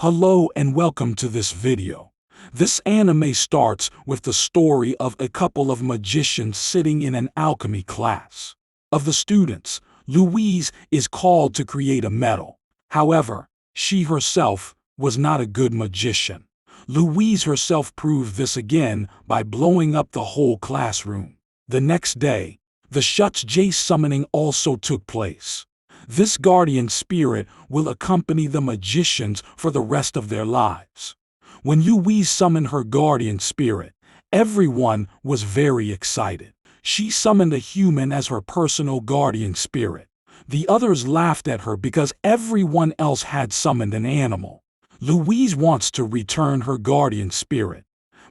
Hello and welcome to this video. This anime starts with the story of a couple of magicians sitting in an alchemy class. Of the students, Louise is called to create a medal. However, she herself was not a good magician. Louise herself proved this again by blowing up the whole classroom. The next day, the Shut's J summoning also took place. This guardian spirit will accompany the magicians for the rest of their lives. When Louise summoned her guardian spirit, everyone was very excited. She summoned a human as her personal guardian spirit. The others laughed at her because everyone else had summoned an animal. Louise wants to return her guardian spirit,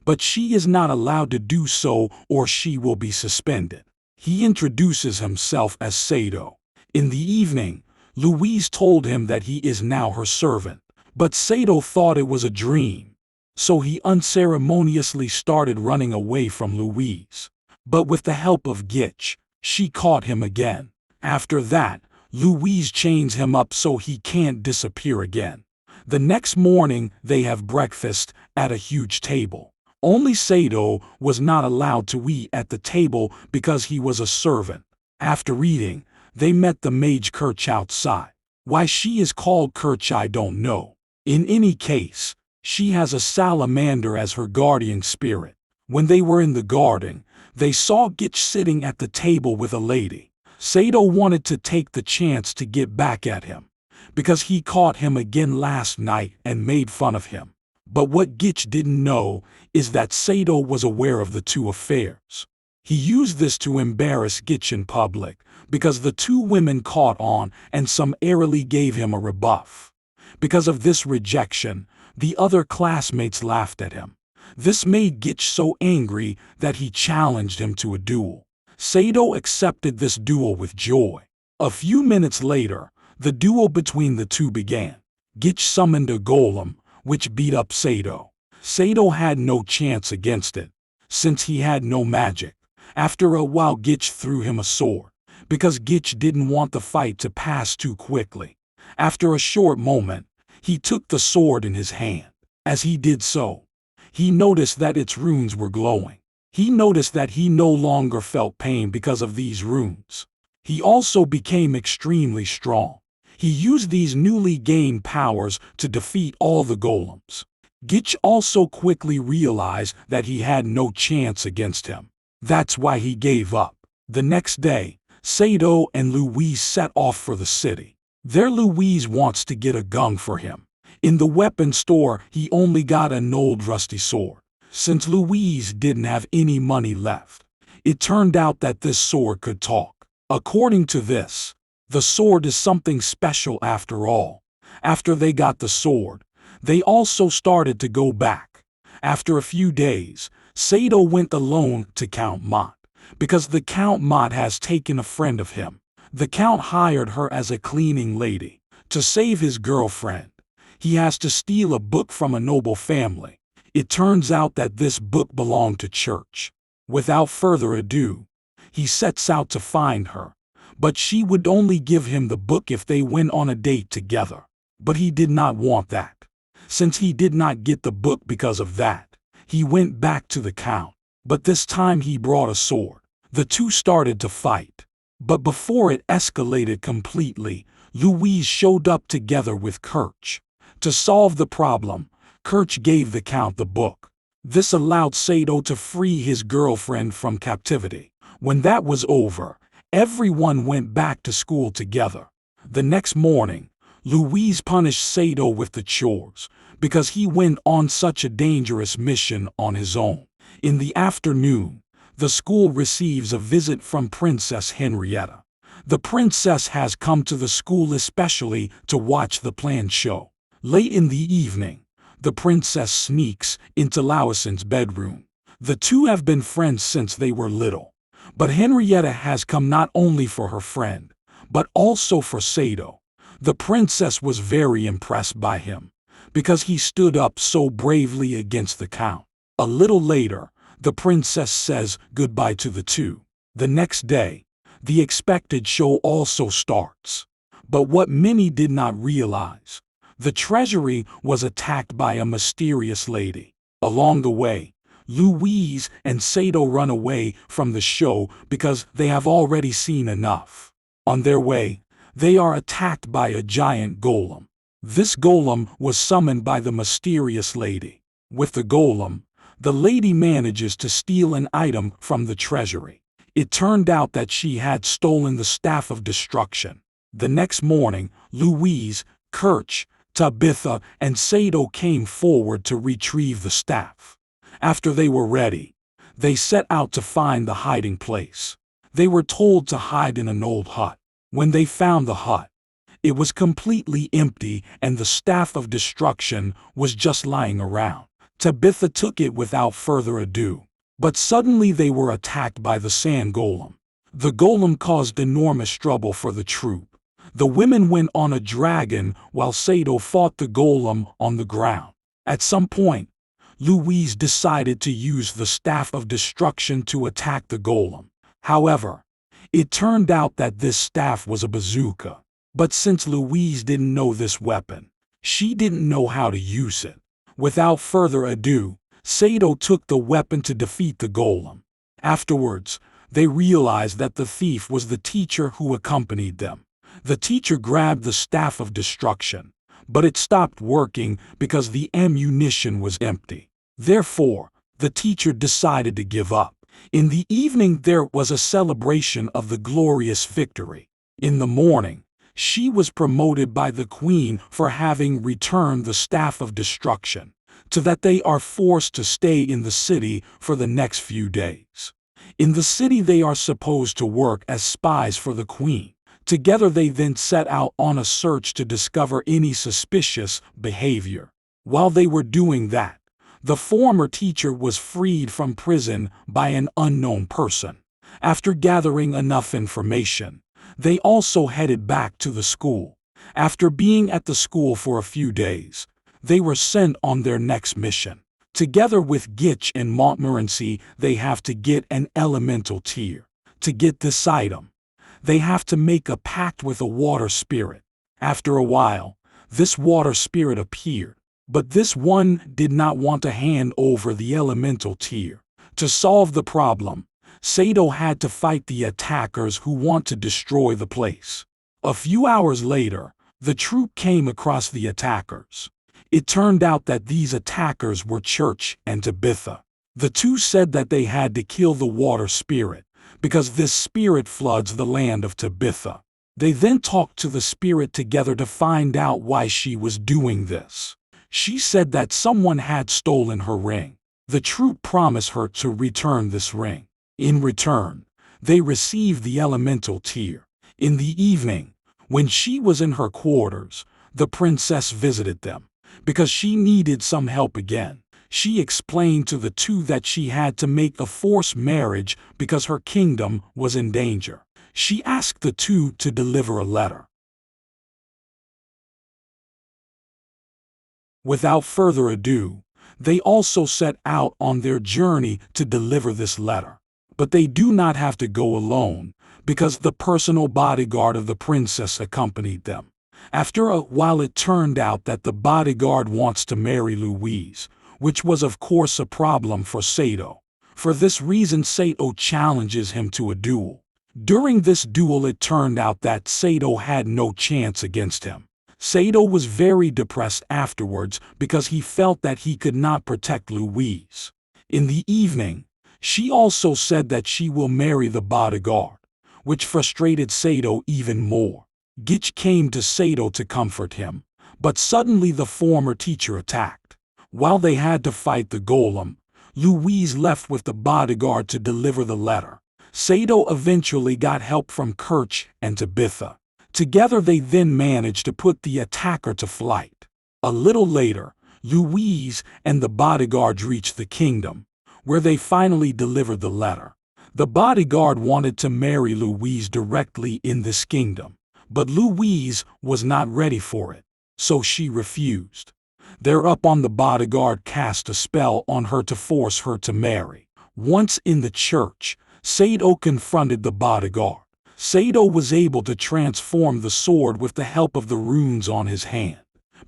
but she is not allowed to do so or she will be suspended. He introduces himself as Sato. In the evening, Louise told him that he is now her servant, but Sato thought it was a dream, so he unceremoniously started running away from Louise. But with the help of Gitch, she caught him again. After that, Louise chains him up so he can't disappear again. The next morning, they have breakfast at a huge table. Only Sato was not allowed to eat at the table because he was a servant. After eating, they met the mage Kirch outside. Why she is called Kirch I don't know. In any case, she has a salamander as her guardian spirit. When they were in the garden, they saw Gitch sitting at the table with a lady. Sato wanted to take the chance to get back at him, because he caught him again last night and made fun of him. But what Gitch didn't know is that Sato was aware of the two affairs. He used this to embarrass Gitch in public, because the two women caught on and summarily gave him a rebuff. Because of this rejection, the other classmates laughed at him. This made Gitch so angry that he challenged him to a duel. Sato accepted this duel with joy. A few minutes later, the duel between the two began. Gitch summoned a golem, which beat up Sato. Sato had no chance against it, since he had no magic. After a while, Gitch threw him a sword, because Gitch didn't want the fight to pass too quickly. After a short moment, he took the sword in his hand. As he did so, he noticed that its runes were glowing. He noticed that he no longer felt pain because of these runes. He also became extremely strong. He used these newly gained powers to defeat all the golems. Gitch also quickly realized that he had no chance against him. That's why he gave up. The next day, Sato and Louise set off for the city. There Louise wants to get a gun for him. In the weapon store, he only got an old rusty sword, since Louise didn't have any money left. It turned out that this sword could talk. According to this, the sword is something special after all. After they got the sword, they also started to go back. After a few days, Sato went alone to Count Mott, because the Count Mott has taken a friend of him. The Count hired her as a cleaning lady. To save his girlfriend, he has to steal a book from a noble family. It turns out that this book belonged to Church. Without further ado, he sets out to find her, but she would only give him the book if they went on a date together. But he did not want that. Since he did not get the book because of that, he went back to the Count, but this time he brought a sword. The two started to fight, but before it escalated completely, Louise showed up together with Kirch. To solve the problem, Kirch gave the Count the book. This allowed Sato to free his girlfriend from captivity. When that was over, everyone went back to school together. The next morning, Louise punished Sato with the chores, because he went on such a dangerous mission on his own. In the afternoon, the school receives a visit from Princess Henrietta. The princess has come to the school especially to watch the planned show. Late in the evening, the princess sneaks into Louison's bedroom. The two have been friends since they were little, but Henrietta has come not only for her friend, but also for Sato. The princess was very impressed by him, because he stood up so bravely against the Count. A little later, the princess says goodbye to the two. The next day, the expected show also starts. But what many did not realize, The treasury was attacked by a mysterious lady. Along the way, Louise and Sato run away from the show because they have already seen enough. On their way, they are attacked by a giant golem. This golem was summoned by the mysterious lady. With the golem, the lady manages to steal an item from the treasury. It turned out that she had stolen the Staff of Destruction. The next morning, Louise, Kirch, Tabitha, and Sato came forward to retrieve the staff. After they were ready, they set out to find the hiding place. They were told to hide in an old hut. When they found the hut, it was completely empty and the Staff of Destruction was just lying around. Tabitha took it without further ado. But suddenly they were attacked by the sand golem. The golem caused enormous trouble for the troop. The women went on a dragon while Sato fought the golem on the ground. At some point, Louise decided to use the Staff of Destruction to attack the golem. However, it turned out that this staff was a bazooka. But since Louise didn't know this weapon, she didn't know how to use it. Without further ado, Sato took the weapon to defeat the golem. Afterwards, they realized that the thief was the teacher who accompanied them. The teacher grabbed the Staff of Destruction, but it stopped working because the ammunition was empty. Therefore, the teacher decided to give up. In the evening there was a celebration of the glorious victory. In the morning, she was promoted by the queen for having returned the Staff of Destruction, so that they are forced to stay in the city for the next few days. In the city they are supposed to work as spies for the queen. Together they then set out on a search to discover any suspicious behavior. While they were doing that, the former teacher was freed from prison by an unknown person. After gathering enough information, they also headed back to the school. After being at the school for a few days, they were sent on their next mission. Together with Gitch and Montmorency, they have to get an elemental tear. To get this item, they have to make a pact with a water spirit. After a while, this water spirit appeared, but this one did not want to hand over the elemental tear. To solve the problem, Sato had to fight the attackers who want to destroy the place. A few hours later, the troop came across the attackers. It turned out that these attackers were Church and Tabitha. The two said that they had to kill the water spirit, because this spirit floods the land of Tabitha. They then talked to the spirit together to find out why she was doing this. She said that someone had stolen her ring. The troop promised her to return this ring. In return, they received the elemental tear. In the evening, when she was in her quarters, the princess visited them. Because she needed some help again, she explained to the two that she had to make a forced marriage because her kingdom was in danger. She asked the two to deliver a letter. Without further ado, they also set out on their journey to deliver this letter. But they do not have to go alone, because the personal bodyguard of the princess accompanied them. After a while it turned out that the bodyguard wants to marry Louise, which was of course a problem for Sato. For this reason Sato challenges him to a duel. During this duel it turned out that Sato had no chance against him. Sato was very depressed afterwards because he felt that he could not protect Louise. In the evening, she also said that she will marry the bodyguard, which frustrated Sato even more. Gitch came to Sato to comfort him, but suddenly the former teacher attacked. While they had to fight the golem, Louise left with the bodyguard to deliver the letter. Sato eventually got help from Kirch and Tabitha. Together they then managed to put the attacker to flight. A little later, Louise and the bodyguards reached the kingdom, where they finally delivered the letter. The bodyguard wanted to marry Louise directly in this kingdom, but Louise was not ready for it, so she refused. Thereupon the bodyguard cast a spell on her to force her to marry. Once in the church, Sato confronted the bodyguard. Sato was able to transform the sword with the help of the runes on his hand.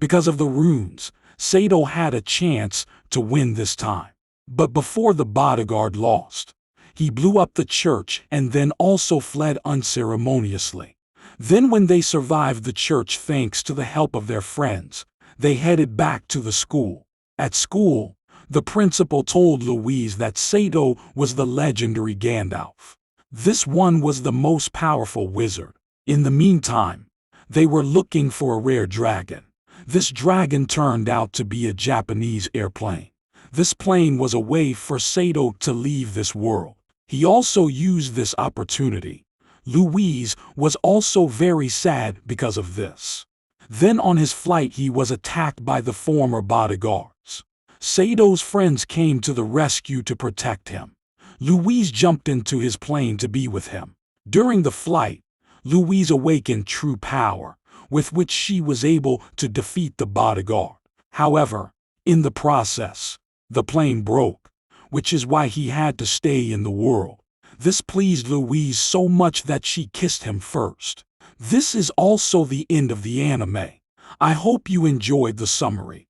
Because of the runes, Sato had a chance to win this time. But before the bodyguard lost, he blew up the church and then also fled unceremoniously. Then when they survived the church thanks to the help of their friends, they headed back to the school. At school, the principal told Louise that Sato was the legendary Gandalf. This one was the most powerful wizard. In the meantime, they were looking for a rare dragon. This dragon turned out to be a Japanese airplane. This plane was a way for Sato to leave this world. He also used this opportunity. Louise was also very sad because of this. Then on his flight he was attacked by the former bodyguards. Sato's friends came to the rescue to protect him. Louise jumped into his plane to be with him. During the flight, Louise awakened true power, with which she was able to defeat the bodyguard. However, in the process, the plane broke, which is why he had to stay in the world. This pleased Louise so much that she kissed him first. This is also the end of the anime. I hope you enjoyed the summary.